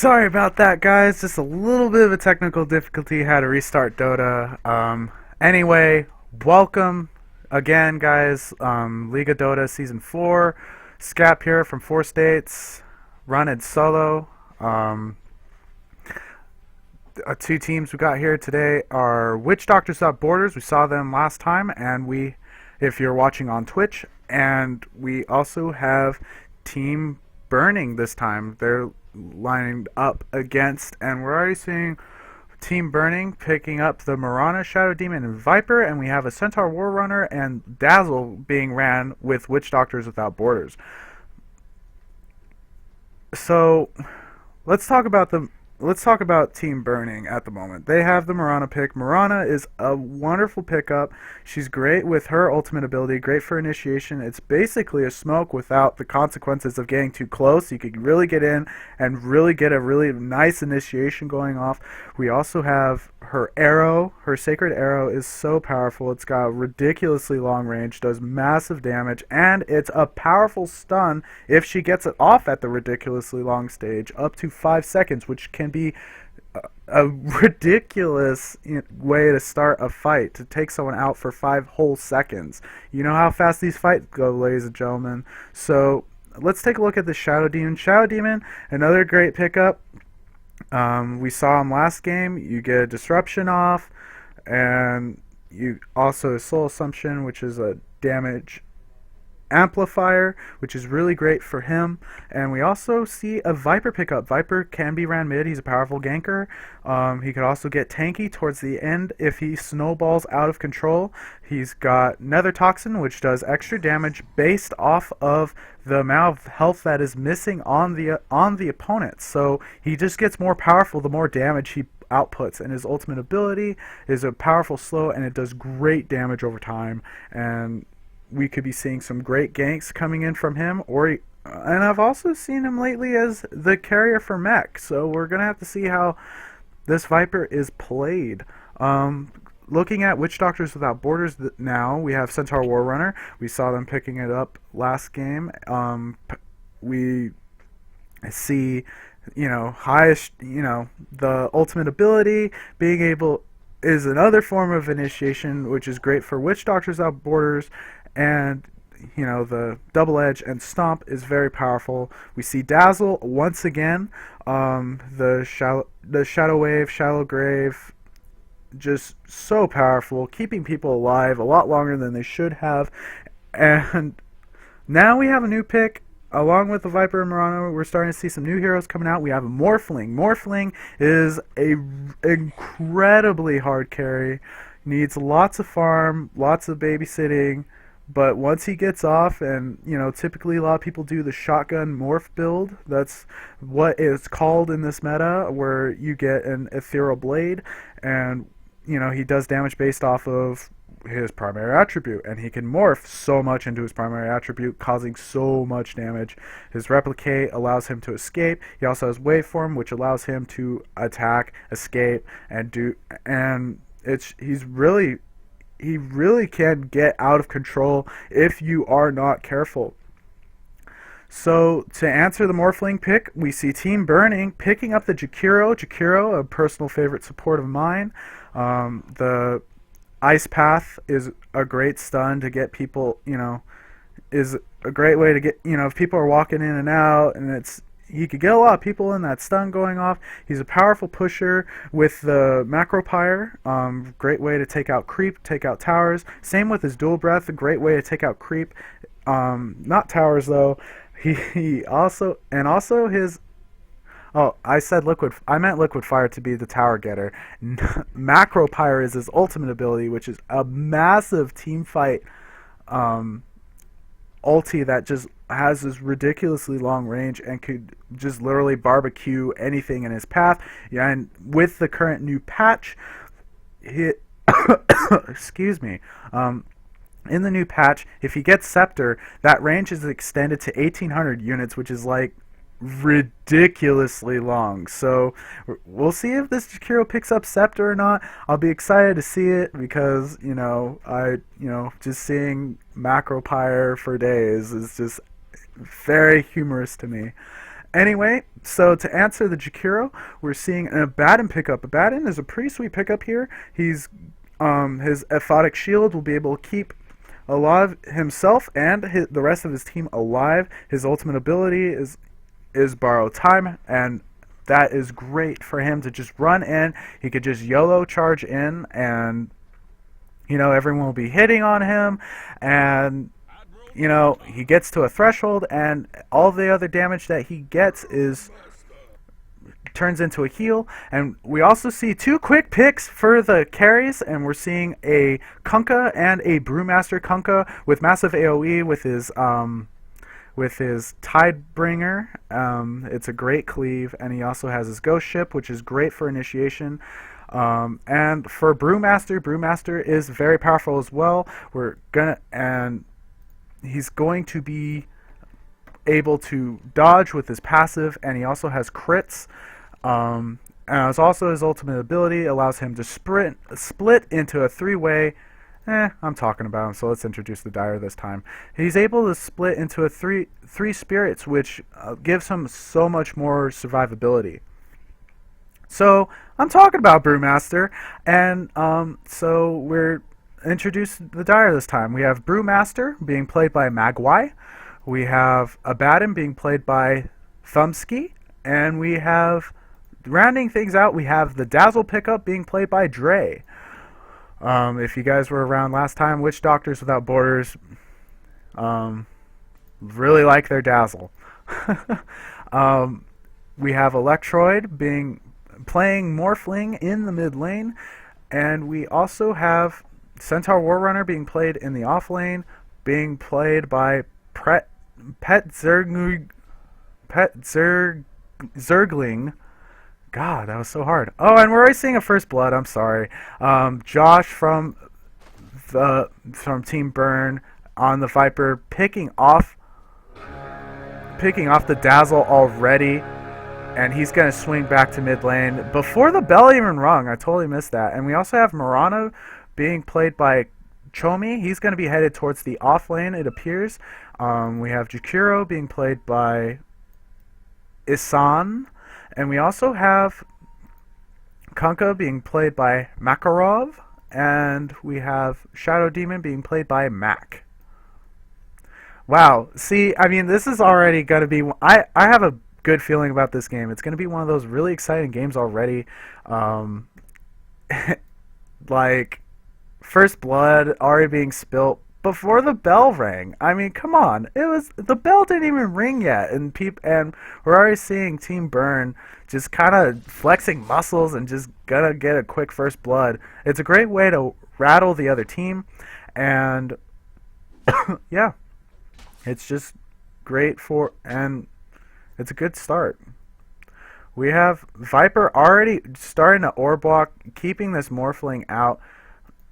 Sorry about that, guys. Just a little bit of a technical difficulty. Had to restart Dota. Anyway, welcome again, guys. League of Dota Season 4. Scap here from 4 states. Running solo. Two teams we got here today are WitchDoctors Borders. We saw them last time, and if you're watching on Twitch, and we also have Team Burning this time. They're lining up against, and we're already seeing Team Burning picking up the Mirana, Shadow Demon, and Viper, and we have a Centaur War Runner and Dazzle being ran with WitchDoctors Without Borders. So let's talk about Team Burning at the moment. They have the Mirana pick. Mirana is a wonderful pickup. She's great with her ultimate ability, great for initiation. It's basically a smoke without the consequences of getting too close. You could really get in and really get a really nice initiation going off. We also have her arrow. Her sacred arrow is so powerful. It's got ridiculously long range, does massive damage, and it's a powerful stun if she gets it off at the ridiculously long stage, up to 5 seconds, which can be a ridiculous way to start a fight, to take someone out for 5 whole seconds. You know how fast these fights go, ladies and gentlemen. So let's take a look at the Shadow Demon. Shadow Demon, another great pickup. We saw him last game. You get a disruption off, and you also Soul Assumption, which is a damage amplifier, which is really great for him. And we also see a Viper pickup. Viper can be ran mid. He's a powerful ganker. He could also get tanky towards the end if he snowballs out of control. He's got Nether Toxin, which does extra damage based off of the amount of health that is missing on the opponent. So he just gets more powerful the more damage he outputs, and his ultimate ability is a powerful slow, and it does great damage over time. And we could be seeing some great ganks coming in from him, and I've also seen him lately as the carrier for mech, so we're going to have to see how this Viper is played. Looking at WitchDoctors Without Borders now, we have Centaur War Runner. We saw them picking it up last game. We see, highest, the ultimate ability being able is another form of initiation, which is great for WitchDoctors Without Borders. And the double edge and stomp is very powerful. We see Dazzle once again. The shadow wave, shallow grave, just so powerful, keeping people alive a lot longer than they should have. And now we have a new pick. Along with the Viper and Mirana, we're starting to see some new heroes coming out. We have a Morphling. Morphling is a incredibly hard carry. Needs lots of farm, lots of babysitting. But once he gets off, and typically a lot of people do the shotgun morph build. That's what is called in this meta, where you get an ethereal blade, and he does damage based off of his primary attribute, and he can morph so much into his primary attribute, causing so much damage. His replicate allows him to escape. He also has waveform, which allows him to attack, escape, he really can get out of control if you are not careful. So to answer the Morphling pick, we see Team Burning picking up the Jakiro. Jakiro, a personal favorite support of mine. The Ice Path is a great stun to get people, is a great way to get, if people are walking in and out, and he could get a lot of people in that stun going off. He's a powerful pusher with the Macro Pyre. Great way to take out creep, take out towers. Same with his dual breath, a great way to take out creep. Not towers though. He also his. Oh, I meant liquid fire to be the tower getter. Macro Pyre is his ultimate ability, which is a massive team fight ulti that just has this ridiculously long range and could just literally barbecue anything in his path. Yeah, and with the current new patch, excuse me, in the new patch, if he gets Scepter, that range is extended to 1,800 units, which is like ridiculously long. So we'll see if this Jakiro picks up Scepter or not. I'll be excited to see it because just seeing Macro Pyre for days is just very humorous to me. Anyway, so to answer the Jakiro, we're seeing an Abaddon pickup. Abaddon is a pretty sweet pickup here. His Aphotic Shield will be able to keep a lot of himself and the rest of his team alive. His ultimate ability is Borrow Time, and that is great for him to just run in. He could just YOLO charge in, and everyone will be hitting on him, and he gets to a threshold, and all the other damage that he gets turns into a heal. And we also see 2 quick picks for the carries, and we're seeing a Kunkka and a Brewmaster. Kunkka with massive AoE with his Tidebringer. It's a great cleave, and he also has his Ghost Ship, which is great for initiation. And for Brewmaster is very powerful as well. He's going to be able to dodge with his passive, and he also has crits. And it's also his ultimate ability allows him to split into a 3-way. I'm talking about him, so let's introduce the Dire this time. He's able to split into a three spirits, which gives him so much more survivability. So I'm talking about Brewmaster, and so we're introduced the Dire this time. We have Brewmaster being played by Magwai. We have Abaddon being played by Thumbski, and we have, rounding things out, we have the Dazzle pickup being played by Dre. If you guys were around last time, WitchDoctors Without Borders really like their Dazzle. We have Electroid playing Morphling in the mid lane, and we also have Centaur Warrunner being played in the off lane, being played by Zergling. God, that was so hard. Oh, and we're already seeing a First Blood. I'm sorry. Josh from Team Burn on the Viper picking off the Dazzle already, and he's going to swing back to mid lane before the bell even rung. I totally missed that. And we also have Murano being played by Chomi. He's going to be headed towards the off lane, it appears. We have Jakiro being played by Isan. And we also have Kunkka being played by Makarov. And we have Shadow Demon being played by Mac. Wow. See, I mean, this is already going to be... I have a good feeling about this game. It's going to be one of those really exciting games already. Like, First Blood already being spilt before the bell rang. I mean, come on. The bell didn't even ring yet, and we're already seeing Team Burn just kind of flexing muscles and just gonna get a quick First Blood. It's a great way to rattle the other team, and yeah, it's just great and it's a good start. We have Viper already starting to orb walk, keeping this Morphling out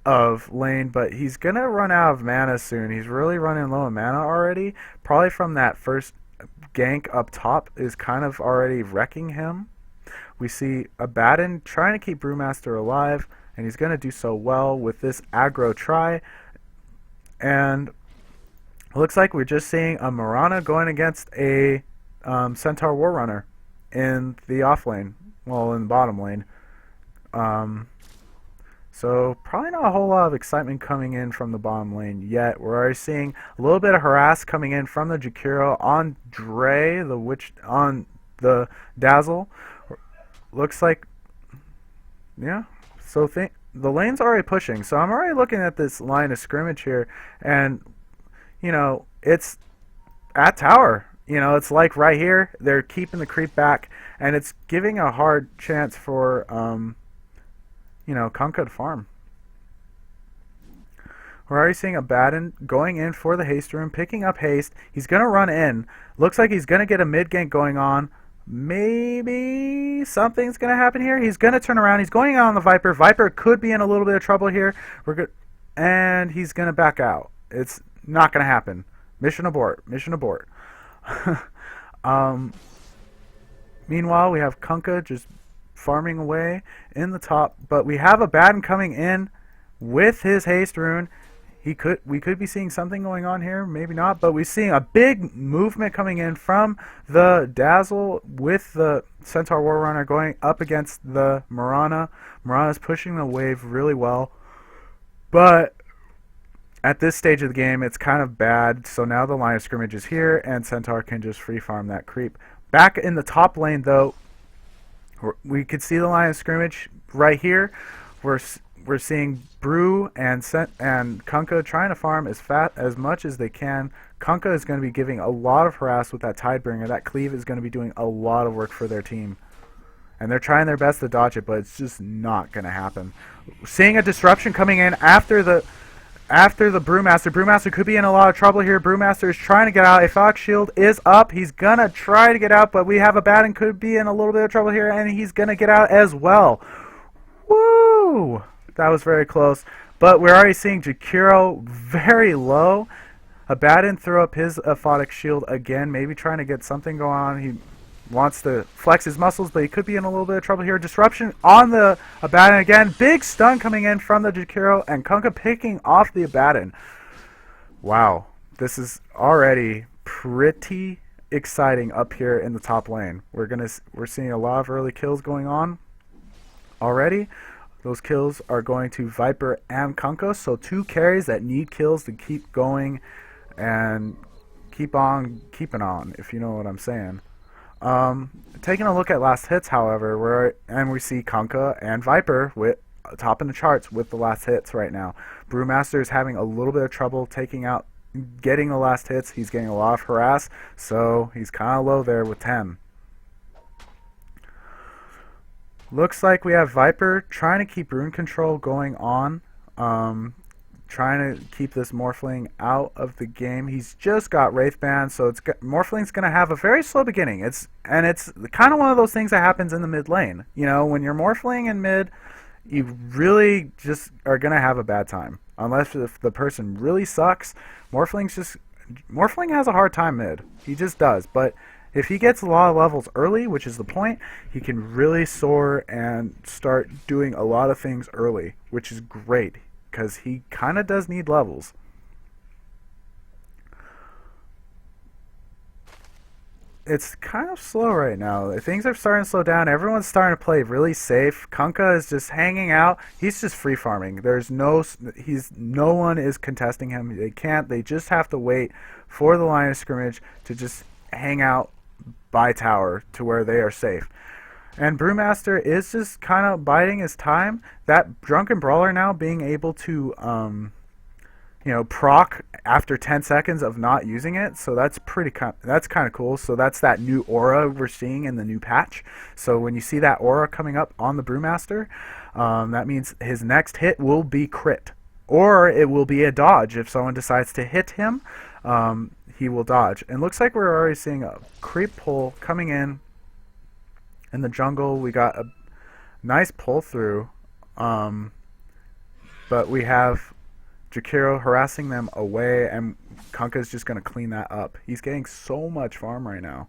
of lane, but he's gonna run out of mana soon. He's really running low on mana already. Probably from that first gank up top is kind of already wrecking him. We see Abaddon trying to keep Brewmaster alive, and he's gonna do so well with this aggro try. And it looks like we're just seeing a Mirana going against a Centaur Warrunner in the off lane, well, in the bottom lane. So probably not a whole lot of excitement coming in from the bottom lane yet. We're already seeing a little bit of harass coming in from the Jakiro on Dre, on the Dazzle. Looks like, yeah. So the lane's already pushing. So I'm already looking at this line of scrimmage here, and it's at tower. It's like right here. They're keeping the creep back, and it's giving a hard chance for Kunkka to farm. We're already seeing Abaddon going in for the haste rune, picking up haste. He's going to run in. Looks like he's going to get a mid gank going on. Maybe something's going to happen here. He's going to turn around. He's going out on the Viper. Viper could be in a little bit of trouble here. And he's going to back out. It's not going to happen. Mission abort. Mission abort. Meanwhile, we have Kunkka just farming away in the top, but we have Abaddon coming in with his haste rune. we could be seeing something going on here, maybe not, but we're seeing a big movement coming in from the Dazzle with the Centaur War Runner going up against the Mirana. Mirana's pushing the wave really well, but at this stage of the game, it's kind of bad, so now the line of scrimmage is here, and Centaur can just free farm that creep. Back in the top lane, though, we could see the line of scrimmage right here. We're seeing Brew and Kunkka trying to farm as much as they can. Kunkka is going to be giving a lot of harass with that Tidebringer. That cleave is going to be doing a lot of work for their team. And they're trying their best to dodge it, but it's just not going to happen. Seeing a disruption coming in after the Brewmaster. Brewmaster could be in a lot of trouble here. Brewmaster is trying to get out. A Fox Shield is up. He's going to try to get out, but we have a Batten could be in a little bit of trouble here, and he's going to get out as well. Woo! That was very close. But we're already seeing Jakiro very low. Abaddon throw up his Aphotic Shield again, maybe trying to get something going on. He wants to flex his muscles, but he could be in a little bit of trouble here. Disruption on the Abaddon again. Big stun coming in from the Jakiro, and Kunkka picking off the Abaddon. Wow. This is already pretty exciting up here in the top lane. We're seeing a lot of early kills going on already. Those kills are going to Viper and Kunkka, so 2 carries that need kills to keep going and keep on keeping on, if you know what I'm saying. Taking a look at last hits, however, we see Kunkka and Viper with top in the charts with the last hits right now. Brewmaster is having a little bit of trouble getting the last hits. He's getting a lot of harass, so he's kind of low there with 10. Looks like we have Viper trying to keep rune control going on, trying to keep this Morphling out of the game. He's just got Wraith Band, so Morphling's going to have a very slow beginning. It's kind of one of those things that happens in the mid lane. You know, when you're Morphling in mid, you really just are going to have a bad time. Unless if the person really sucks, Morphling has a hard time mid. He just does, but if he gets a lot of levels early, which is the point, he can really soar and start doing a lot of things early, which is great, because he kind of does need levels. It's kind of slow right now. Things are starting to slow down. Everyone's starting to play really safe. Kunkka is just hanging out. He's just free farming. No one is contesting him. They just have to wait for the line of scrimmage to just hang out by tower to where they are safe. And Brewmaster is just kind of biding his time. That Drunken Brawler now being able to proc after 10 seconds of not using it, so that's kind of cool. So that's that new aura we're seeing in the new patch. So when you see that aura coming up on the Brewmaster, that means his next hit will be crit, or it will be a dodge. If someone decides to hit him, he will dodge. And looks like we're already seeing a creep pull coming in the jungle. We got a nice pull through, but we have Jakiro harassing them away, and Kunkka's just going to clean that up. He's getting so much farm right now.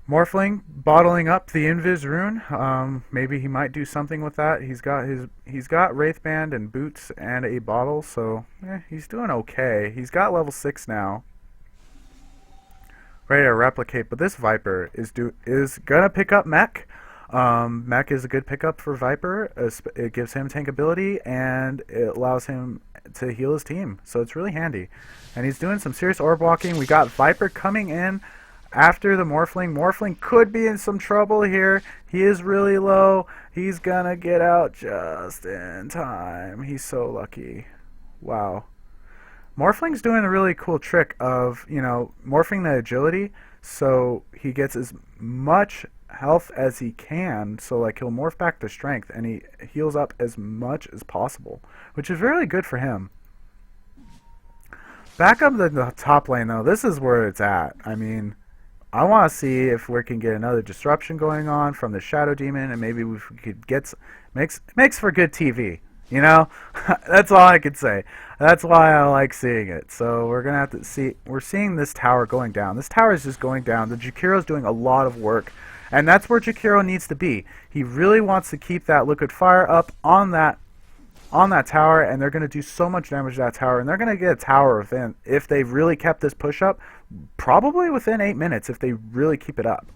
Morphling bottling up the Invis rune. Maybe he might do something with that. He's got Wraith Band and boots and a bottle, so he's doing okay. He's got level 6 now, ready to replicate. But this Viper is gonna pick up Mech. Mech is a good pickup for Viper. It gives him tank ability and it allows him to heal his team, so it's really handy. And he's doing some serious orb walking. We got Viper coming in after the Morphling. Morphling could be in some trouble here. He is really low. He's gonna get out just in time. He's so lucky. Wow. Morphling's doing a really cool trick of, morphing the agility so he gets as much health as he can. So like he'll morph back to strength and he heals up as much as possible, which is really good for him. Back up the top lane though, this is where it's at. I mean, I want to see if we can get another disruption going on from the Shadow Demon, and maybe we could get makes for good TV. That's all I could say. That's why I like seeing it. So we're gonna have to see. We're seeing this tower going down. This tower is just going down. The Jakiro's doing a lot of work, and that's where Jakiro needs to be. He really wants to keep that Liquid Fire up on that on that tower, and they're going to do so much damage to that tower, and they're going to get a tower within, if they really kept this push up, probably within 8 minutes if they really keep it up,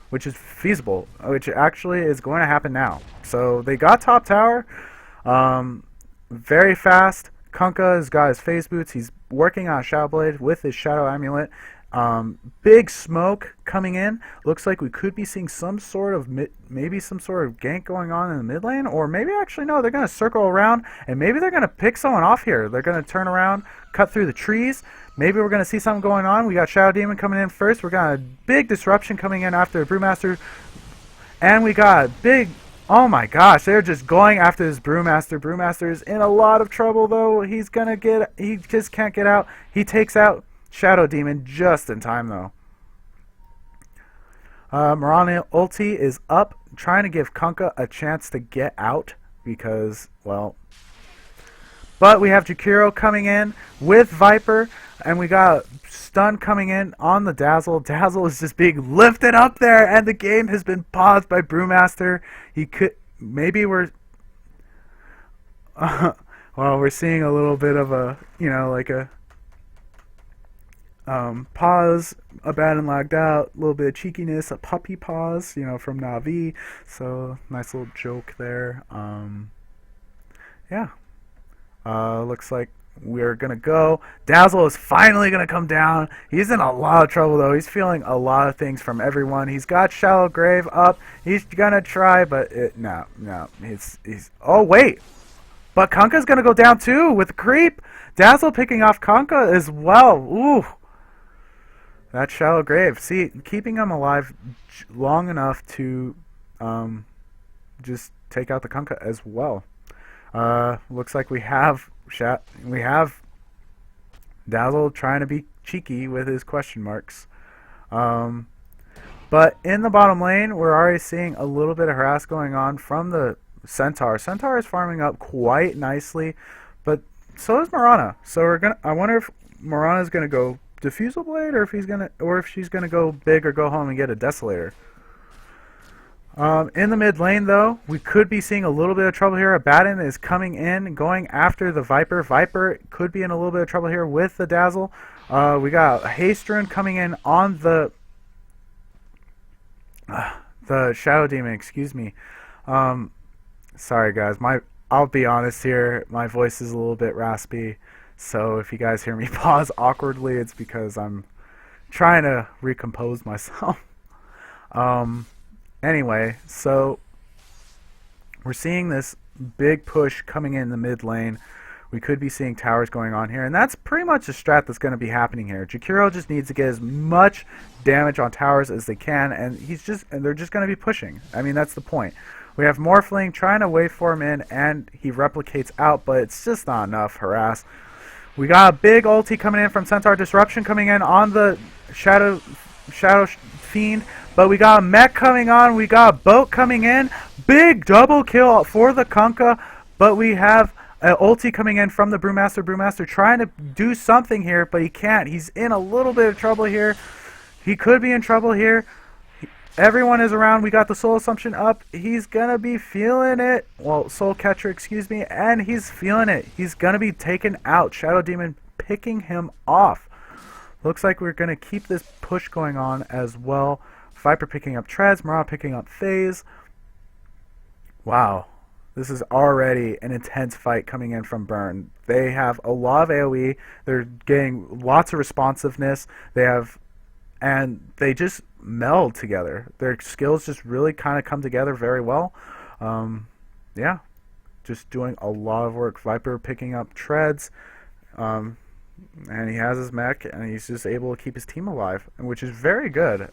which is feasible, which actually is going to happen now. So they got top tower very fast. Kunkka has got his phase boots. He's working on Shadow Blade with his Shadow Amulet. Big smoke coming in. Looks like we could be seeing some sort of maybe some sort of gank going on in the mid lane, or maybe actually no, they're going to circle around and maybe they're going to pick someone off here. They're going to turn around, cut through the trees. Maybe we're going to see something going on. We got Shadow Demon coming in first. We got a big disruption coming in after Brewmaster, and we got big. Oh my gosh, they're just going after this Brewmaster. Brewmaster is in a lot of trouble though. He just can't get out. He takes out Shadow Demon just in time though. Mirana ulti is up, trying to give Kunkka a chance to get out because, well, but we have Jakiro coming in with Viper, and we got stun coming in on the Dazzle. Dazzle is just being lifted up there, and the game has been paused by Brewmaster. He could, maybe we're, well, we're seeing a little bit of a, you know, like a pause, a bad and lagged out, a little bit of cheekiness, a puppy pause, you know, from Na'Vi. So nice little joke there. Yeah. Looks like we're gonna go. Dazzle is finally gonna come down. He's in a lot of trouble though. He's feeling a lot of things from everyone. He's got Shallow Grave up. He's gonna try, but no. He's. Oh wait, but Kunkka's gonna go down too with the creep. Dazzle picking off Kunkka as well. Ooh. That Shallow Grave. See, keeping him alive long enough to just take out the Kunkka as well. Looks like we have Dazzle trying to be cheeky with his question marks. But in the bottom lane, we're already seeing a little bit of harass going on from the Centaur. Centaur is farming up quite nicely, but so is Mirana. So I wonder if Mirana's gonna go Diffusal Blade, or if she's gonna go big or go home and get a Desolator. In the mid lane, though, we could be seeing a little bit of trouble here. Abaddon is coming in, going after the Viper. Viper could be in a little bit of trouble here with the Dazzle. We got Hastrun coming in on the Shadow Demon. Excuse me. Sorry, guys. I'll be honest here. My voice is a little bit raspy. So if you guys hear me pause awkwardly, it's because I'm trying to recompose myself. Anyway, so we're seeing this big push coming in the mid lane. We could be seeing towers going on here, and that's pretty much the strat that's going to be happening here. Jakiro just needs to get as much damage on towers as they can, and they're just going to be pushing. I mean, that's the point. We have Morphling trying to waveform in, and he replicates out, but it's just not enough harass. We got a big ulti coming in from Centaur. Disruption coming in on the Shadow Fiend. But we got a mech coming on. We got a boat coming in. Big double kill for the Kunkka. But we have an ulti coming in from the Brewmaster. Brewmaster trying to do something here, but he can't. He's in a little bit of trouble here. He could be in trouble here. Everyone is around. We got the Soul Assumption up. He's going to be feeling it. Well, Soul Catcher, excuse me. And he's feeling it. He's going to be taken out. Shadow Demon picking him off. Looks like we're going to keep this push going on as well. Viper picking up Treads. Mirana picking up Phase. Wow. This is already an intense fight coming in from Burn. They have a lot of AoE. They're getting lots of responsiveness. And they just meld together. Their skills just really kind of come together very well. Yeah, just doing a lot of work. Viper picking up Treads, and he has his mech, and he's just able to keep his team alive, which is very good.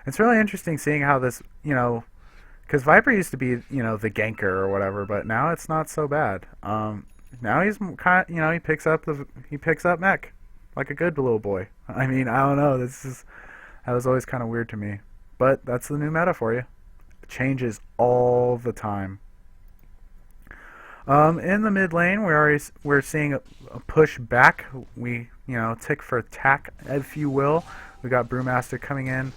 It's really interesting seeing how this, because Viper used to be, the ganker or whatever, but now it's not so bad. Now he's kind of, he picks up mech like a good little boy. I mean, I don't know. That was always kind of weird to me, but that's the new meta for you. It changes all the time. In the mid lane, we're seeing a push back. We tick for attack, if you will. We got Brewmaster coming in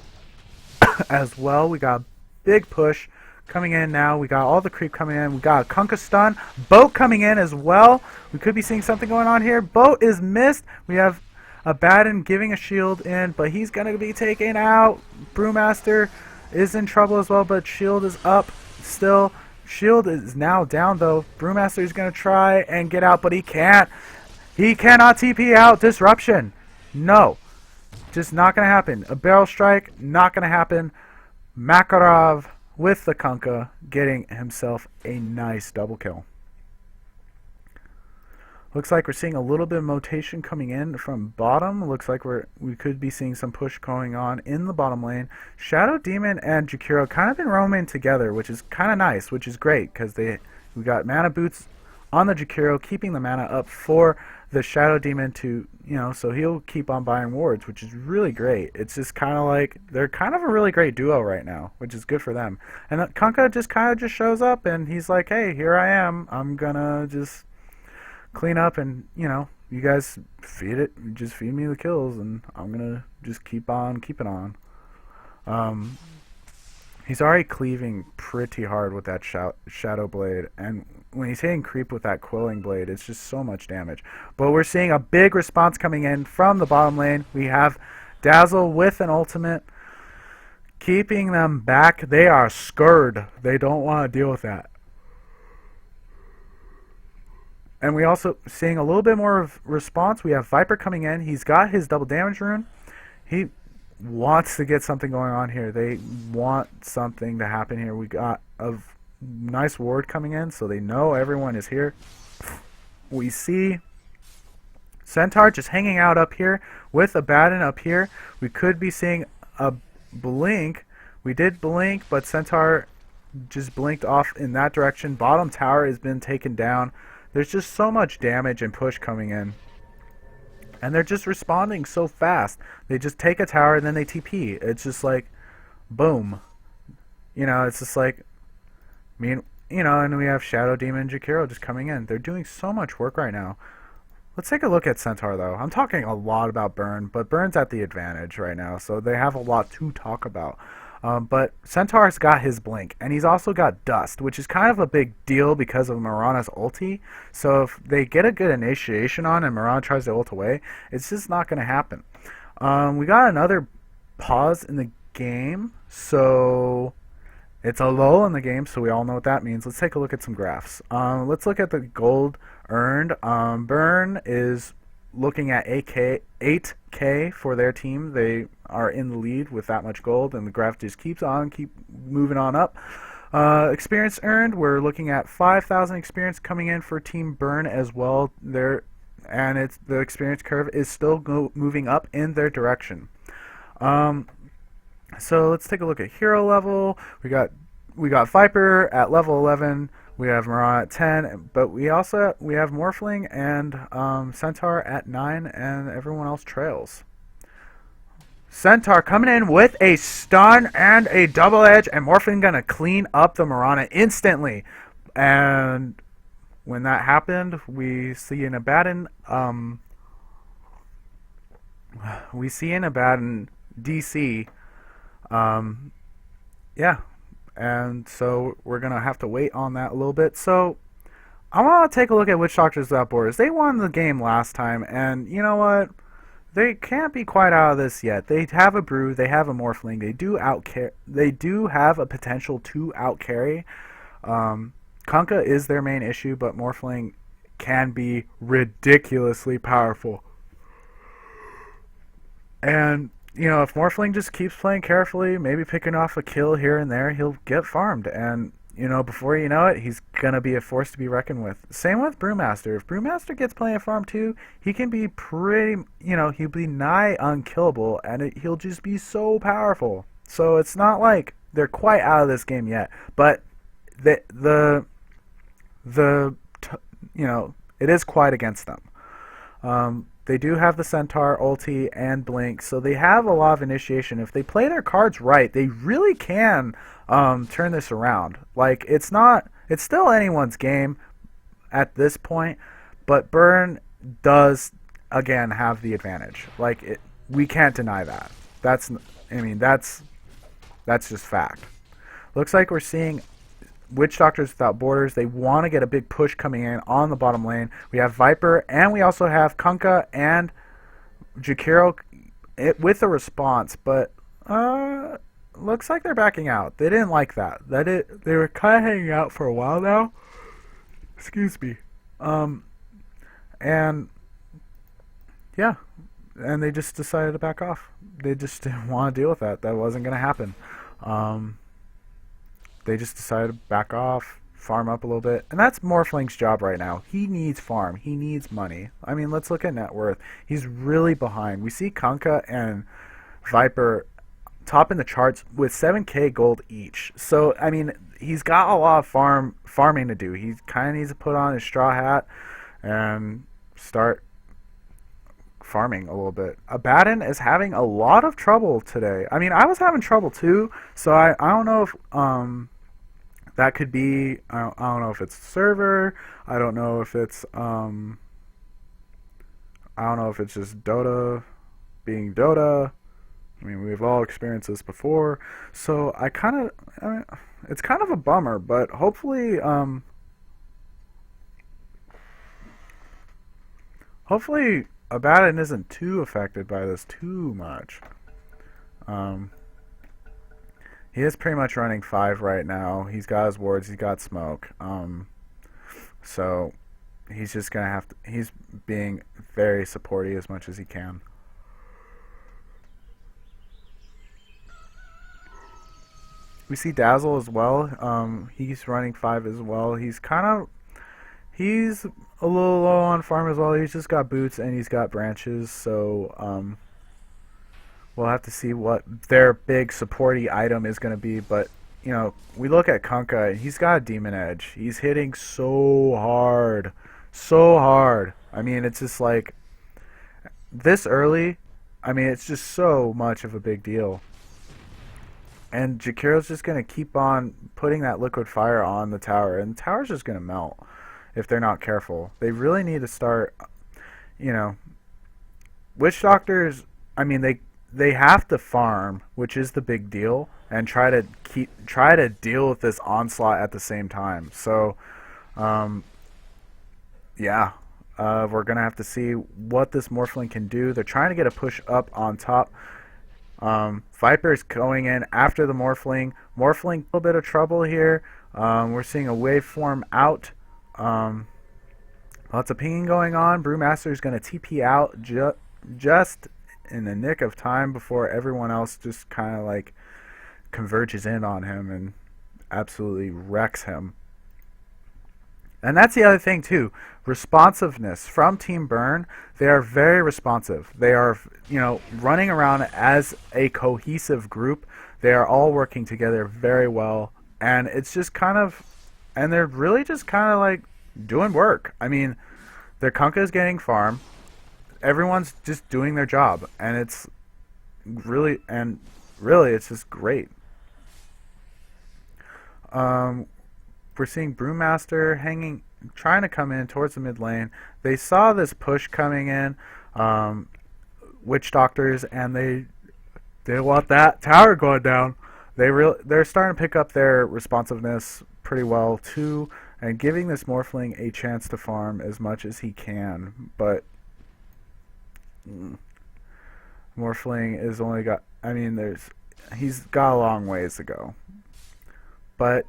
as well. We got a big push coming in now. We got all the creep coming in. We got a Kunkka stun. Boat coming in as well. We could be seeing something going on here. Boat is missed. We have Abaddon giving a shield in, but he's going to be taken out. Brewmaster is in trouble as well, but shield is up still. Shield is now down, though. Brewmaster is going to try and get out, but he can't. He cannot TP out. Disruption. No. Just not going to happen. A barrel strike, not going to happen. Makarov with the Kunkka getting himself a nice double kill. Looks like we're seeing a little bit of rotation coming in from bottom. Looks like we could be seeing some push going on in the bottom lane. Shadow Demon and Jakiro kind of been roaming together, which is kind of nice, which is great because we got mana boots on the Jakiro, keeping the mana up for the Shadow Demon to, so he'll keep on buying wards, which is really great. It's just kind of like they're kind of a really great duo right now, which is good for them. And Kunkka just kind of just shows up and he's like, hey, here I am. I'm gonna just clean up and, you guys just feed me the kills and I'm gonna just keep on keeping on. He's already cleaving pretty hard with that Shadow Blade, and when he's hitting creep with that Quelling Blade, it's just so much damage. But we're seeing a big response coming in from the bottom lane. We have Dazzle with an ultimate, keeping them back. They are scared. They don't want to deal with that. And we also seeing a little bit more of response. We have Viper coming in. He's got his double damage rune. He wants to get something going on here. They want something to happen here. We got a nice ward coming in, so they know everyone is here. We see Centaur just hanging out up here with Abaddon up here. We could be seeing a blink. We did blink, but Centaur just blinked off in that direction. Bottom tower has been taken down. There's just so much damage and push coming in. And they're just responding so fast. They just take a tower and then they TP. It's just like, boom. It's just like, and we have Shadow Demon and Jakiro just coming in. They're doing so much work right now. Let's take a look at Centaur, though. I'm talking a lot about Burn, but Burn's at the advantage right now, so they have a lot to talk about. But Centaur's got his blink, and he's also got Dust, which is kind of a big deal because of Mirana's ulti. So if they get a good initiation on and Mirana tries to ult away, it's just not going to happen. We got another pause in the game, so it's a lull in the game, so we all know what that means. Let's take a look at some graphs. Let's look at the gold earned. Burn is looking at 8K for their team. They are in the lead with that much gold, and the graph just keep moving on up. Experience earned, we're looking at 5,000 experience coming in for Team Burn as well. The experience curve is still moving up in their direction. So let's take a look at hero level. We got Viper at level 11. We have Mirana at 10, but we have Morphling and Centaur at 9, and everyone else trails. Centaur coming in with a stun and a double edge, and Morphling gonna clean up the Mirana instantly. And when that happened, we see an Abaddon. DC. Yeah. And so we're going to have to wait on that a little bit. So I want to take a look at WitchDoctors without borders. They won the game last time, and you know what? They can't be quite out of this yet. They have a brew. They have a Morphling. They do have a potential to outcarry. Kunkka is their main issue, but Morphling can be ridiculously powerful. And if Morphling just keeps playing carefully, maybe picking off a kill here and there, he'll get farmed. And, before you know it, he's going to be a force to be reckoned with. Same with Brewmaster. If Brewmaster gets playing farm too, he can be he'll be nigh unkillable, and he'll just be so powerful. So it's not like they're quite out of this game yet. But it is quite against them. They do have the Centaur, ulti, and blink, so they have a lot of initiation. If they play their cards right, they really can turn this around. Like, it's still anyone's game at this point, but Burn does, again, have the advantage. Like, we can't deny that. That's just fact. Looks like we're seeing Witch Doctors Without Borders. They want to get a big push coming in on the bottom lane. We have Viper, and we also have Kunkka and Jakiro with a response, but looks like they're backing out. They didn't like that. They were kind of hanging out for a while now. Excuse me. And yeah, and they just decided to back off. They just didn't want to deal with that. That wasn't going to happen. They just decided to back off, farm up a little bit. And that's Morphling's job right now. He needs farm. He needs money. I mean, let's look at net worth. He's really behind. We see Kunkka and Viper top in the charts with 7k gold each. So, I mean, he's got a lot of farming to do. He kind of needs to put on his straw hat and start farming a little bit. Abaddon is having a lot of trouble today. I mean, I was having trouble too, so I don't know if that could be, I don't know if it's server, I don't know if it's just Dota being Dota. I mean, we've all experienced this before, so it's kind of a bummer, but hopefully Abaddon isn't too affected by this too much. He is pretty much running 5 right now. He's got his wards, he's got smoke. So he's just gonna have to. He's being very supporty as much as he can. We see Dazzle as well. He's running 5 as well. He's a little low on farm as well. He's just got boots and he's got branches, so we'll have to see what their big supporty item is going to be. But, you know, we look at Kunkka, and he's got a demon edge. He's hitting so hard. So hard. I mean, it's just like, this early, I mean, it's just so much of a big deal. And Jakiro's just going to keep on putting that liquid fire on the tower, and the tower's just going to melt if they're not careful. They really need to start, you know, Witch Doctors, I mean, they have to farm, which is the big deal, and try to deal with this onslaught at the same time. So, yeah, we're gonna have to see what this Morphling can do. They're trying to get a push up on top. Viper's going in after the Morphling. Morphling, a little bit of trouble here. We're seeing a waveform out. Lots of pinging going on. Brewmaster's going to TP out just in the nick of time before everyone else just kind of like converges in on him and absolutely wrecks him. And that's the other thing too, responsiveness from Team Burn. They are very responsive. They are, you know, running around as a cohesive group. They are all working together very well, and it's just kind of, and they're really just kind of like doing work. I mean, their Kunkka is getting farm. Everyone's just doing their job, and it's really, it's just great. We're seeing Brewmaster trying to come in towards the mid lane. They saw this push coming in, Witch Doctors, and they want that tower going down. They're starting to pick up their responsiveness pretty well too, and giving this Morphling a chance to farm as much as he can. But Morphling is only got, I mean, he's got a long ways to go. But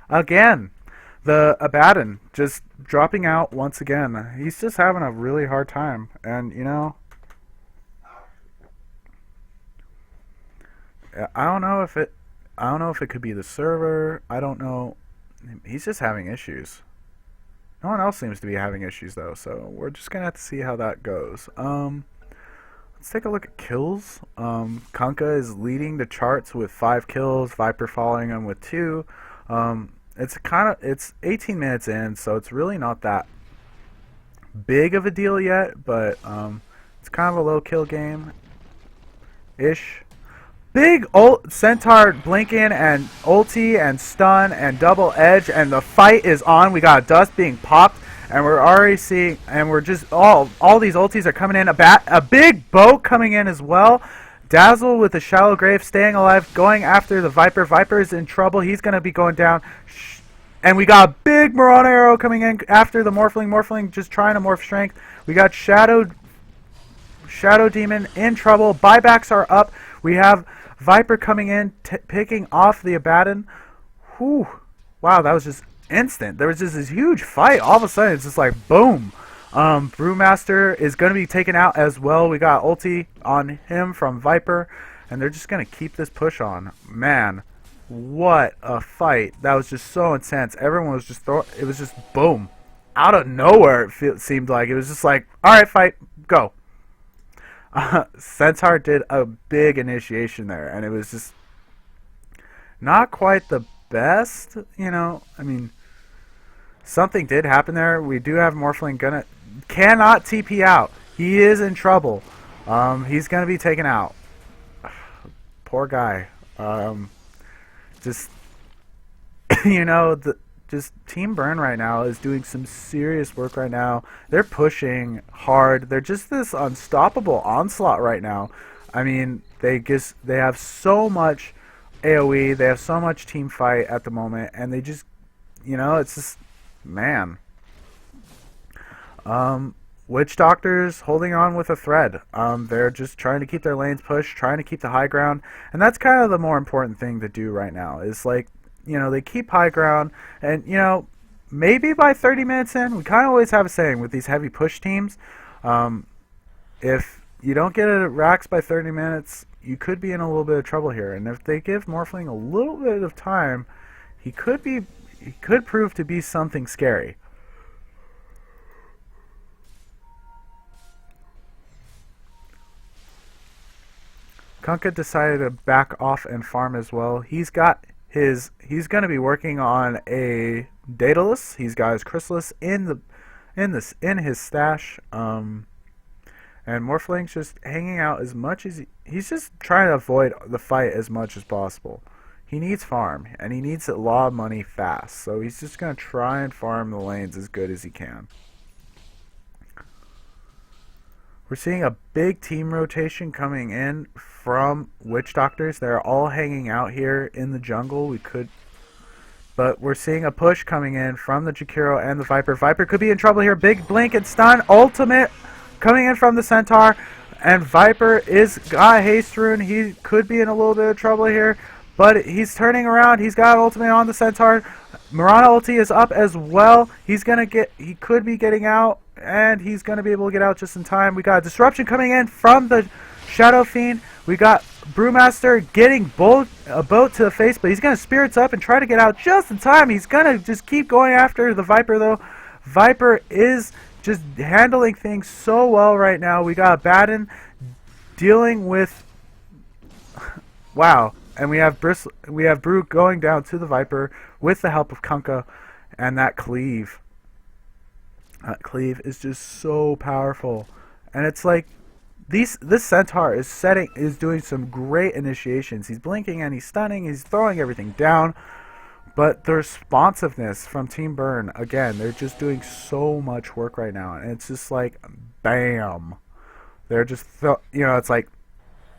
again, the Abaddon just dropping out once again. He's just having a really hard time, and you know, I don't know if it could be the server. I don't know. He's just having issues. No one else seems to be having issues though, so we're just gonna have to see how that goes. Let's take a look at kills. Kunkka is leading the charts with 5 kills. Viper following him with 2. It's 18 minutes in, so it's really not that big of a deal yet, but it's kind of a low kill game ish. Big ult Centaur blinking and ulti and stun and double edge, and the fight is on. We got dust being popped, and we're already seeing, and we're just all these ultis are coming in. A big boat coming in as well. Dazzle with the Shallow Grave staying alive, going after the Viper. Viper is in trouble. He's going to be going down. And we got a big Marauder arrow coming in after the Morphling. Morphling just trying to morph strength. We got Shadow Demon in trouble. Buybacks are up. We have Viper coming in, picking off the Abaddon. Whew. Wow, that was just instant. There was just this huge fight. All of a sudden, it's just like, boom. Brewmaster is going to be taken out as well. We got ulti on him from Viper. And they're just going to keep this push on. Man, what a fight. That was just so intense. Everyone was just it was just boom. Out of nowhere, it seemed like. It was just like, all right, fight, go. Centaur did a big initiation there. And it was just not quite the best, you know. I mean, something did happen there. We do have Morphling cannot TP out. He is in trouble. He's gonna be taken out. Poor guy. Just you know, just Team Burn right now is doing some serious work right now. They're pushing hard. They're just this unstoppable onslaught right now. I mean, they have so much AoE. They have so much team fight at the moment, and they just, you know, it's just, man. WitchDoctors holding on with a thread. They're just trying to keep their lanes pushed, trying to keep the high ground, and that's kind of the more important thing to do right now. Is like, you know, they keep high ground, and you know, maybe by 30 minutes in, we kind of always have a saying with these heavy push teams, if you don't get a racks by 30 minutes, you could be in a little bit of trouble here. And if they give Morphling a little bit of time, he could prove to be something scary. Kunkka decided to back off and farm as well. He's going to be working on a Daedalus. He's got his Chrysalis in his stash. And Morphling's just hanging out as much as he's just trying to avoid the fight as much as possible. He needs farm, and he needs a lot of money fast. So he's just going to try and farm the lanes as good as he can. We're seeing a big team rotation coming in from WitchDoctors. They're all hanging out here in the jungle. But we're seeing a push coming in from the Jakiro and the Viper. Viper could be in trouble here. Big blink and stun. Ultimate coming in from the Centaur. And Viper got a haste rune. He could be in a little bit of trouble here. But he's turning around. He's got an ultimate on the Centaur. Mirana ulti is up as well. He could be getting out. And he's going to be able to get out just in time. We got a disruption coming in from the Shadow Fiend. We got Brewmaster getting a boat to the face, but he's going to spirits up and try to get out just in time. He's going to just keep going after the Viper, though. Viper is just handling things so well right now. We got Abaddon dealing with... wow. And we have Brew going down to the Viper with the help of Kunkka and that cleave. That cleave is just so powerful, and it's like this Centaur is doing some great initiations. He's blinking and he's stunning. He's throwing everything down, but the responsiveness from Team Burn, again, they're just doing so much work right now, and it's just like bam. They're just you know, it's like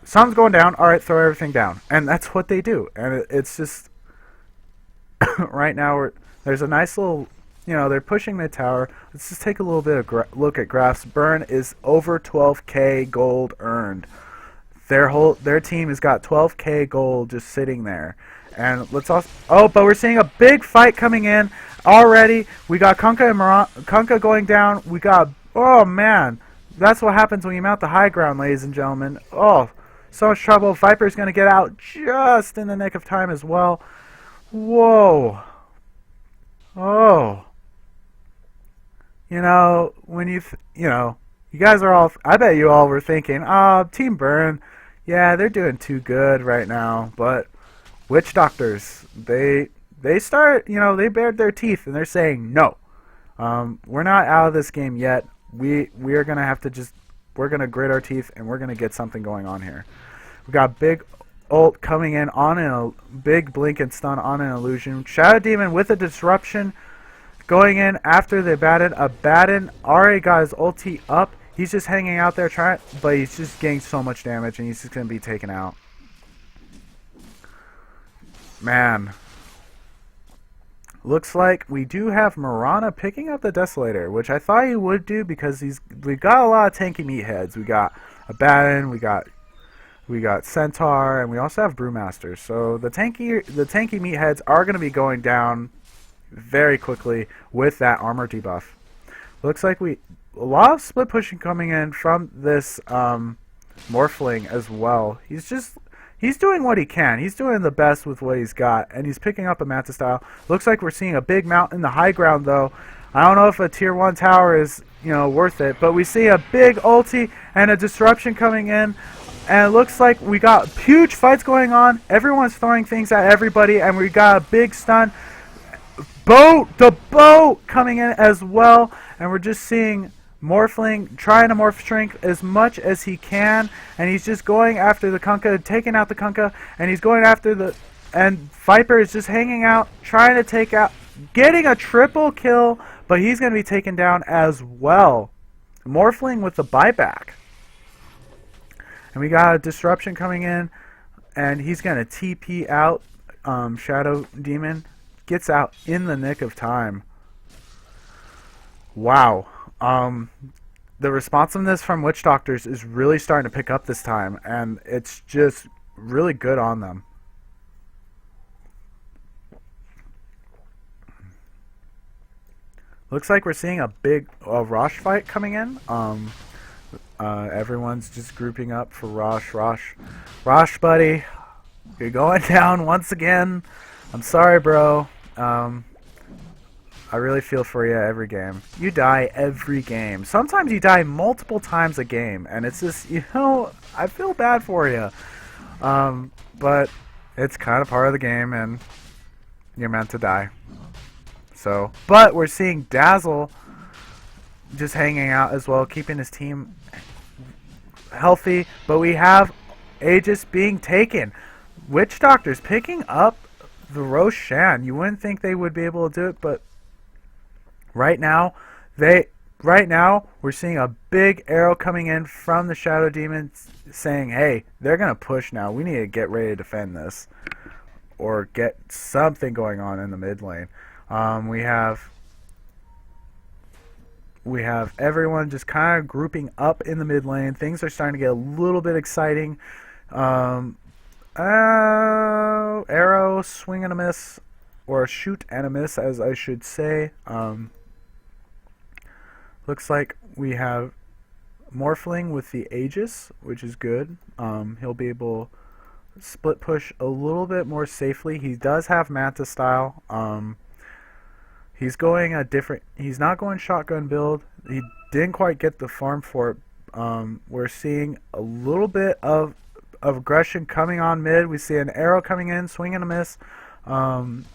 sun's going down. All right, throw everything down, and that's what they do. And it's just right now there's a nice little. You know, they're pushing mid tower. Let's just take a little bit of look at graphs. Burn is over 12k gold earned. Their team has got 12k gold just sitting there. And let's also but we're seeing a big fight coming in already. We got Kunkka and Kunkka going down. We got oh man, that's what happens when you mount the high ground, ladies and gentlemen. Oh, so much trouble. Viper's gonna get out just in the nick of time as well. Whoa. Oh. You know, when you guys are all, I bet you all were thinking, Team Burn, yeah, they're doing too good right now. But WitchDoctors, they start, you know, they bared their teeth and they're saying, no, we're not out of this game yet. We are going to have to we're going to grit our teeth and we're going to get something going on here. We got big ult coming in on a big blink and stun on an illusion. Shadow Demon with a disruption. Going in after the Abaddon. Abaddon already got his ulti up. He's just hanging out there trying, but he's just getting so much damage, and he's just going to be taken out. Man. Looks like we do have Mirana picking up the Desolator, which I thought he would do because we've got a lot of tanky meatheads. We got Abaddon, we got Centaur, and we also have Brewmaster. So the tanky meatheads are going to be going down very quickly with that armor debuff. Looks like a lot of split pushing coming in from this Morphling as well. He's doing what he can. He's doing the best with what he's got, and he's picking up a Manta style. Looks like we're seeing a big mount in the high ground, though. I don't know if a tier 1 tower is, worth it, but we see a big ulti and a disruption coming in, and it looks like we got huge fights going on. Everyone's throwing things at everybody, and we got a big stun. The boat coming in as well, and we're just seeing Morphling trying to morph shrink as much as he can, and he's just going after the Kunkka, taking out the Kunkka, and he's going after and Viper is just hanging out, trying to take out, getting a triple kill, but he's going to be taken down as well. Morphling with the buyback. And we got a disruption coming in, and he's going to TP out. Shadow Demon gets out in the nick of time. Wow. The responsiveness from WitchDoctors is really starting to pick up this time, and it's just really good on them. Looks like we're seeing a big Rosh fight coming in. Everyone's just grouping up for Rosh. Rosh, buddy, you're going down once again. I'm sorry, bro. I really feel for you every game. You die every game. Sometimes you die multiple times a game, and it's just, I feel bad for you. But it's kind of part of the game, and you're meant to die. So, but we're seeing Dazzle just hanging out as well, keeping his team healthy. But we have Aegis being taken. WitchDoctors picking up the Roshan. You wouldn't think they would be able to do it, but right now we're seeing a big arrow coming in from the Shadow Demon saying, hey, they're going to push now. We need to get ready to defend this or get something going on in the mid lane. We have everyone just kind of grouping up in the mid lane. Things are starting to get a little bit exciting. Arrow, swing and a miss, or shoot and a miss, as I should say. Looks like we have Morphling with the Aegis, which is good. He'll be able to split push a little bit more safely. He does have Manta style. He's going he's not going shotgun build. He didn't quite get the farm for it. We're seeing a little bit of aggression coming on mid. We see an arrow coming in, swing and a miss. And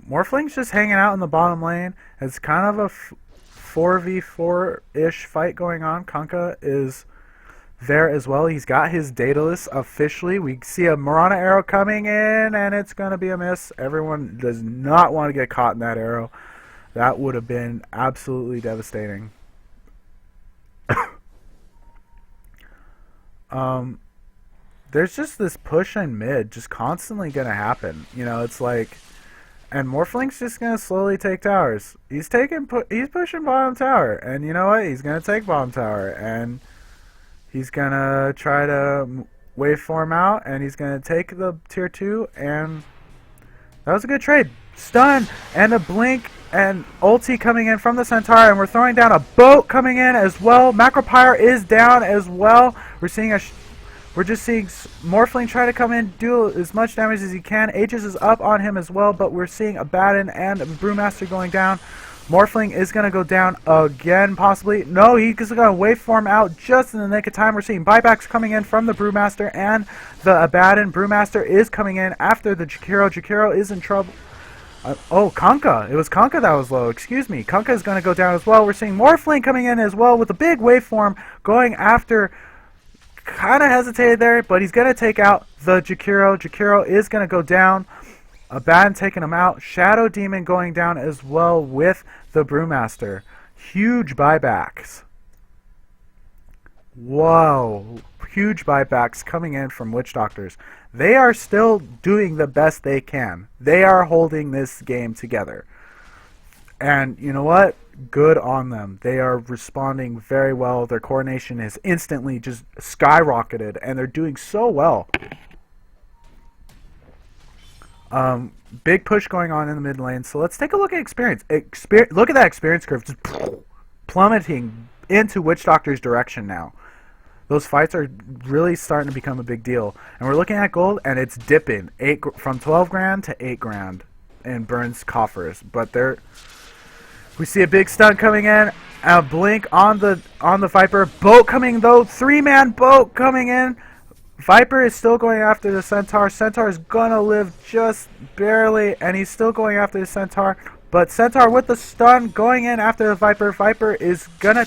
Morphling's just hanging out in the bottom lane. It's kind of a 4v4-ish fight going on. Kunkka is there as well. He's got his Daedalus officially. We see a Mirana arrow coming in, and it's going to be a miss. Everyone does not want to get caught in that arrow. That would have been absolutely devastating. There's just this push in mid just constantly going to happen. It's like... And Morphling's just going to slowly take towers. He's pushing bottom tower. And you know what? He's going to take bottom tower. And he's going to try to waveform out. And he's going to take the tier 2. And that was a good trade. Stun and a blink and ulti coming in from the Centaur. And we're throwing down a boat coming in as well. Macropyre is down as well. We're just seeing Morphling try to come in, do as much damage as he can. Aegis is up on him as well, but we're seeing Abaddon and Brewmaster going down. Morphling is going to go down again, possibly. No, he's going to waveform out just in the nick of time. We're seeing buybacks coming in from the Brewmaster and the Abaddon. Brewmaster is coming in after the Jakiro. Jakiro is in trouble. Kunkka. It was Kunkka that was low. Excuse me. Kunkka is going to go down as well. We're seeing Morphling coming in as well with a big waveform going after... Kind of hesitated there, but he's going to take out the Jakiro. Jakiro is going to go down. Abaddon taking him out. Shadow Demon going down as well with the Brewmaster. Huge buybacks. Whoa. Huge buybacks coming in from WitchDoctors. They are still doing the best they can. They are holding this game together. And you know what? Good on them. They are responding very well. Their coordination is instantly just skyrocketed, and they're doing so well. Big push going on in the mid lane. So let's take a look at experience. Look at that experience curve just plummeting into WitchDoctors' direction now. Those fights are really starting to become a big deal. And we're looking at gold, and it's dipping from 12 grand to 8 grand in Burns' coffers. But we see a big stun coming in. A blink on the Viper. Boat coming though. 3-man boat coming in. Viper is still going after the Centaur. Centaur is gonna live just barely, and he's still going after the Centaur. But Centaur with the stun going in after the Viper. Viper is gonna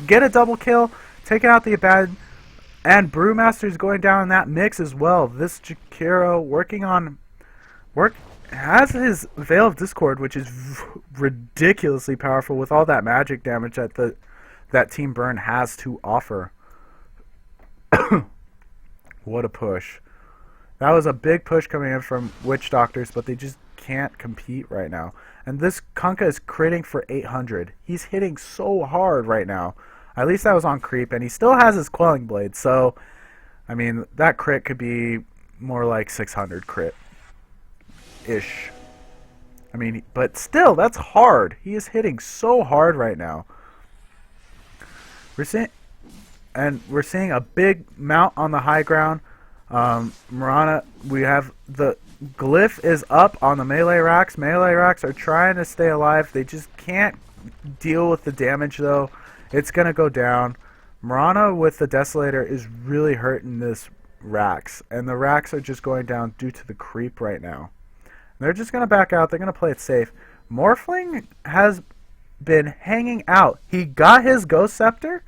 get a double kill, taking out the Abaddon, and Brewmaster's going down in that mix as well. This Jakiro has his Veil of Discord, which is ridiculously powerful with all that magic damage that Team Burn has to offer. What a push. That was a big push coming in from WitchDoctors, but they just can't compete right now. And this Kunkka is critting for 800. He's hitting so hard right now. At least that was on creep, and he still has his Quelling Blade, so, I mean, that crit could be more like 600 crit-ish. I mean, but still, that's hard. He is hitting so hard right now. We're seeing a big mount on the high ground. Mirana, we have the glyph is up on the melee racks. Melee racks are trying to stay alive. They just can't deal with the damage, though. It's going to go down. Mirana with the Desolator is really hurting this racks. And the racks are just going down due to the creep right now. They're just going to back out. They're going to play it safe. Morphling has been hanging out. He got his Ghost Scepter.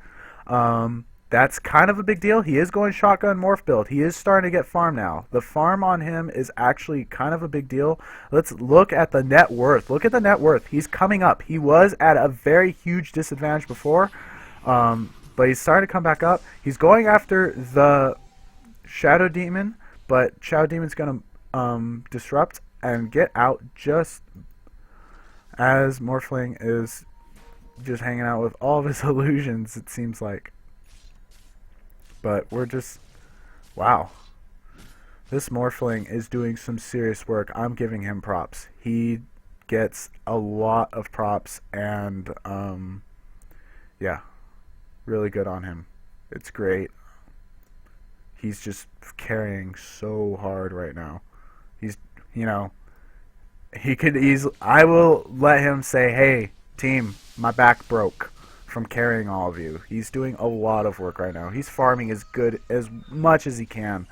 That's kind of a big deal. He is going shotgun morph build. He is starting to get farm now. The farm on him is actually kind of a big deal. Let's look at the net worth. Look at the net worth. He's coming up. He was at a very huge disadvantage before, but he's starting to come back up. He's going after the Shadow Demon, but Shadow Demon's going to disrupt and get out just as Morphling is just hanging out with all of his illusions, it seems like. But we're just, wow. This Morphling is doing some serious work. I'm giving him props. He gets a lot of props, and yeah, really good on him. It's great. He's just carrying so hard right now. He's, you know, he could easily, I will let him say, hey, team, my back broke from carrying all of you. He's doing a lot of work right now. He's farming as much as he can,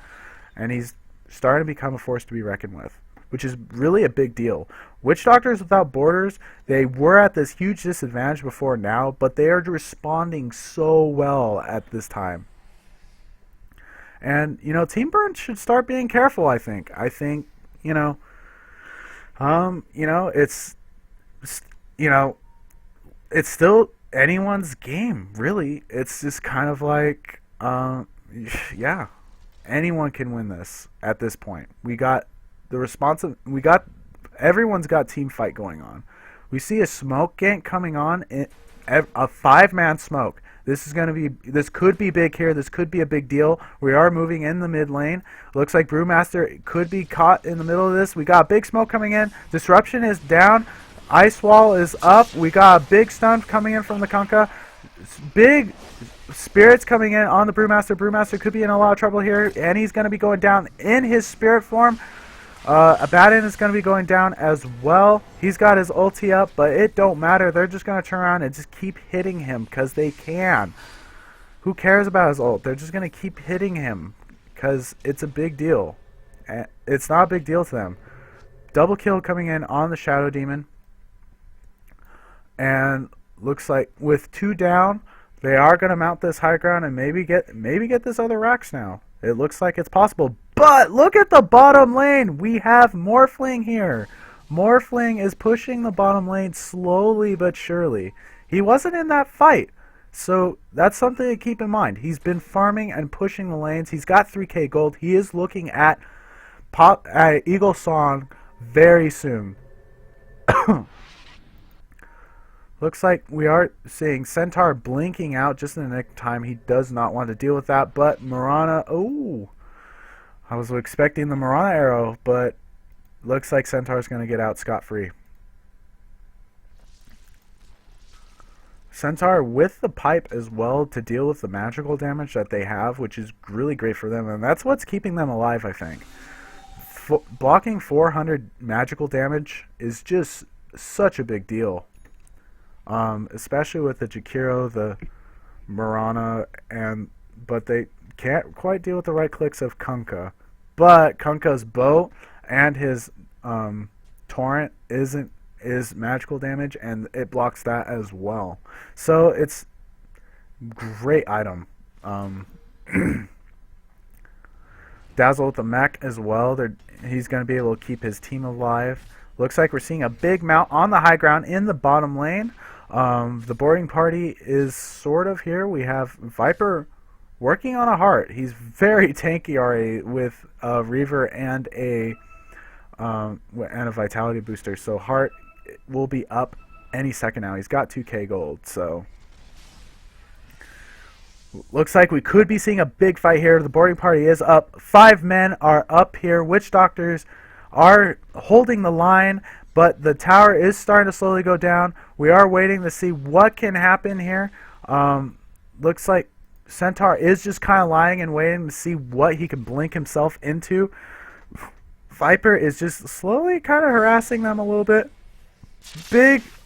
and he's starting to become a force to be reckoned with, which is really a big deal. WitchDoctors Without Borders, they were at this huge disadvantage before now, but they are responding so well at this time. And, you know, Team Burn should start being careful, I think. I think, you know, it's still anyone's game, really. It's just kind of like, yeah, anyone can win this at this point. Everyone's got team fight going on. We see a smoke gank coming on, a 5-man smoke. This could be big here. This could be a big deal. We are moving in the mid lane. Looks like Brewmaster could be caught in the middle of this. We got a big smoke coming in. Disruption is down. Ice Wall is up. We got a big stun coming in from the Kunkka. Big spirits coming in on the Brewmaster. Brewmaster could be in a lot of trouble here, and he's going to be going down in his spirit form. Abaddon is going to be going down as well. He's got his ulti up, but it don't matter. They're just going to turn around and just keep hitting him because they can. Who cares about his ult? They're just going to keep hitting him because it's a big deal. It's not a big deal to them. Double kill coming in on the Shadow Demon. And looks like with 2 down, they are going to mount this high ground and maybe get this other racks now. It looks like it's possible. But look at the bottom lane. We have Morphling here. Morphling is pushing the bottom lane slowly but surely. He wasn't in that fight. So that's something to keep in mind. He's been farming and pushing the lanes. He's got 3k gold. He is looking at Eagle Song very soon. Looks like we are seeing Centaur blinking out just in the nick of time. He does not want to deal with that, but Mirana, oh, I was expecting the Mirana arrow, but looks like Centaur's going to get out scot-free. Centaur with the pipe as well to deal with the magical damage that they have, which is really great for them, and that's what's keeping them alive, I think. Blocking 400 magical damage is just such a big deal. Especially with the Jakiro, the Mirana, but they can't quite deal with the right clicks of Kunkka. But Kunkka's bow and his torrent is magical damage, and it blocks that as well. So it's great item. Dazzle with the mech as well. He's going to be able to keep his team alive. Looks like we're seeing a big mount on the high ground in the bottom lane. The boarding party is sort of here. We have Viper working on a heart. He's very tanky already with a Reaver and a Vitality booster. So heart will be up any second now. He's got 2k gold. So looks like we could be seeing a big fight here. The boarding party is up. 5 men are up here. WitchDoctors are holding the line, but the tower is starting to slowly go down. We are waiting to see what can happen here. Looks like Centaur is just kind of lying and waiting to see what he can blink himself into. Viper is just slowly kind of harassing them a little bit.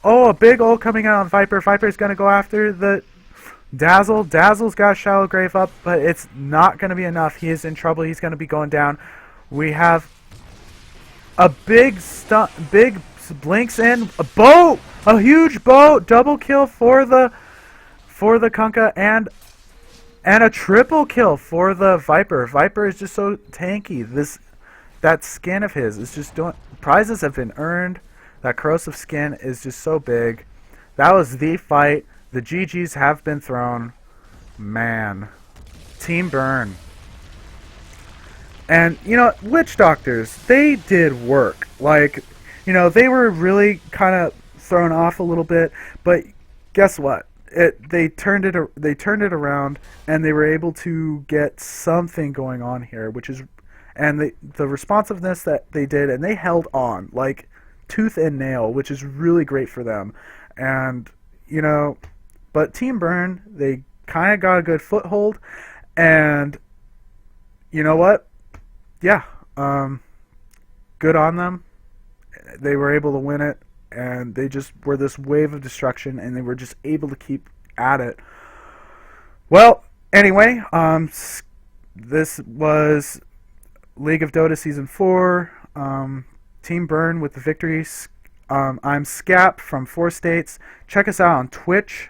A big ult coming out on Viper. Viper's going to go after the Dazzle. Dazzle's got Shallow Grave up, but it's not going to be enough. He is in trouble. He's going to be going down. We have a big blinks in, a huge boat, double kill for the Kunkka, and a triple kill for the Viper. Viper is just so tanky. That skin of his is just doing. Prizes have been earned. That corrosive skin is just so big. That was the fight. The GGs have been thrown. Man, Team Burn. And, WitchDoctors, they did work. Like, they were really kind of thrown off a little bit, but guess what? They turned it around, and they were able to get something going on here, and the responsiveness that they did, and they held on like tooth and nail, which is really great for them. And but Team Burn, they kind of got a good foothold, and you know what? Yeah, good on them. They were able to win it, and they just were this wave of destruction, and they were just able to keep at it. Well, anyway, this was League of Dota Season 4, Team Burn with the victory. I'm Scap from 4 States. Check us out on Twitch.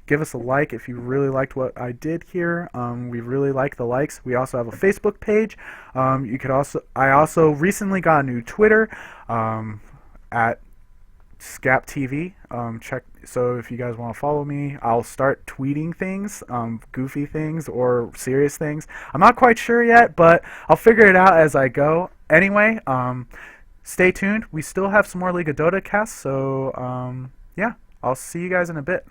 Give us a like if you really liked what I did here. We really like the likes. We also have a Facebook page. I also recently got a new Twitter at Scap TV. So if you guys want to follow me, I'll start tweeting things, goofy things or serious things. I'm not quite sure yet, but I'll figure it out as I go. Anyway, stay tuned. We still have some more League of Dota casts, so yeah, I'll see you guys in a bit.